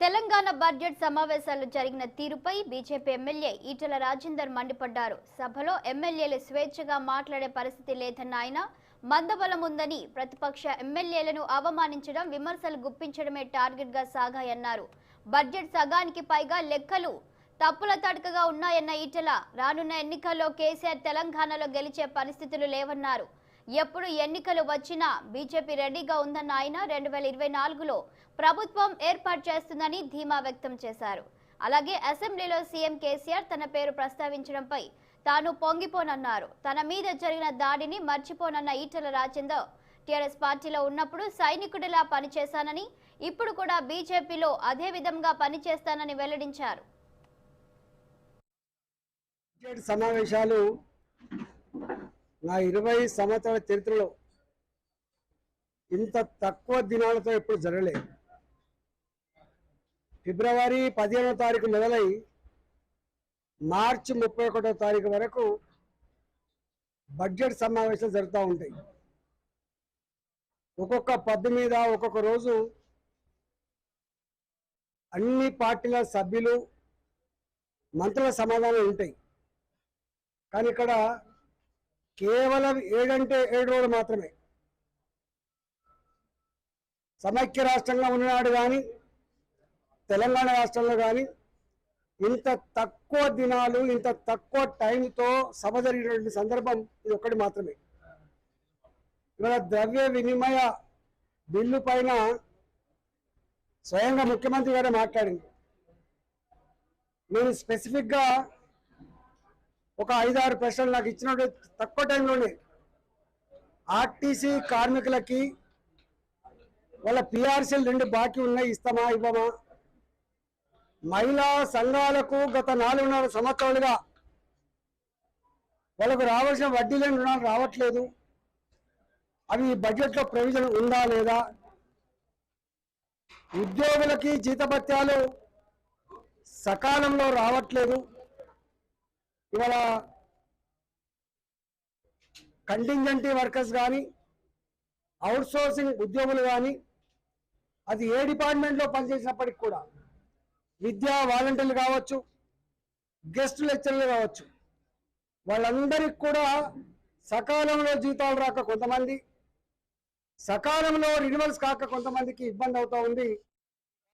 Telangana budget సమావేశాలు జరిగిన తీరుపై బీజేపీ ఎమ్మెల్యే ఈటెల రాజేందర్ మండిపడ్డారు. సభలో ఎమ్మెల్యేలు స్వేచ్ఛగా మాట్లాడే పరిస్థితి లేదన్న ఆయన, మందబలం ఉందని ప్రతిపక్ష ఎమ్మెల్యేలను అవమానించడం, విమర్శలు గుప్పించడమే టార్గెట్ గా సాగాయన్నారు. బడ్జెట్ సగానికి పైగా లెక్కలు తప్పుల తడకగా ఉన్నాయన్న ఈటెల, రానున్న ఎన్నికల్లో కేసీఆర్ తెలంగాణలో గెలిచే పరిస్థితులు లేవన్నారు. ఎప్పుడు ఎన్నికలు వచ్చినా బీజేపీ రెడీగా ఉందన్న ఆయన 2024లో ప్రభుత్వం ఏర్పాటు చేస్తుందని ధీమా వ్యక్తం చేశారు. అలాగే అసెంబ్లీలో సీఎం కేసీఆర్ తన పేరు ప్రస్తావించడంపై తాను పొంగిపోనన్నారు. తన మీద జరిగిన దాడిని మర్చిపోనన్న ఈటెల రాజేందర్, టీఆర్ఎస్ పార్టీలో ఉన్నప్పుడు సైనికుడిలా పనిచేశానని, ఇప్పుడు కూడా బీజేపీలో అదే విధంగా పనిచేస్తానని వెల్లడించారు. సమావేశాలు నా 20 సంవత్సరాల చరిత్రలో ఇంత తక్కువ దినాలతో ఎప్పుడు జరగలేదు. ఫిబ్రవరి 15వ తారీఖు మొదలై మార్చి 31వ తారీఖు వరకు బడ్జెట్ సమావేశాలు జరుగుతూ ఉంటాయి. ఒక్కొక్క పద్దు మీద ఒక్కొక్క రోజు అన్ని పార్టీల సభ్యులు, మంత్రుల సమాధానాలు ఉంటాయి. కానీ ఇక్కడ కేవలం 7 అంటే 7 రోజులు మాత్రమే. సమైక్య రాష్ట్రంగా ఉన్ననాడు కానీ, తెలంగాణ రాష్ట్రంలో కానీ ఇంత తక్కువ దినాలు, ఇంత తక్కువ టైంతో సభ జరిగినటువంటి సందర్భం ఇది ఒక్కటి మాత్రమే. ఇవాళ ద్రవ్య వినిమయ బిల్లు పైన స్వయంగా ముఖ్యమంత్రి గారే మాట్లాడింది. నేను స్పెసిఫిక్గా ఒక 5-6 ప్రశ్నలు నాకు ఇచ్చినట్టు తక్కువ టైంలోనే ఆర్టీసీ కార్మికులకి వాళ్ళ పిఆర్సీలు 2 బాకీ ఉన్నాయి, ఇస్తామా ఇవ్వమా? మహిళా సంఘాలకు గత 4.5 సంవత్సరాలుగా వాళ్ళకు రావాల్సిన వడ్డీ లేని రుణాలు రావట్లేదు. అవి బడ్జెట్లో ప్రొవిజన్ ఉందా లేదా? ఉద్యోగులకి జీతభత్యాలు సకాలంలో రావట్లేదు. ఇవాళ కంటింజెంట్ వర్కర్స్ కానీ, అవుట్సోర్సింగ్ ఉద్యోగులు కానీ, అది ఏ డిపార్ట్మెంట్లో పనిచేసినప్పటికి కూడా, విద్యా వాలంటీర్లు కావచ్చు, గెస్ట్ లెక్చరర్లు కావచ్చు, వాళ్ళందరికీ కూడా సకాలంలో జీతాలు రాక కొంతమంది, సకాలంలో రినివల్స్ కాక కొంతమందికి ఇబ్బంది అవుతూ ఉంది.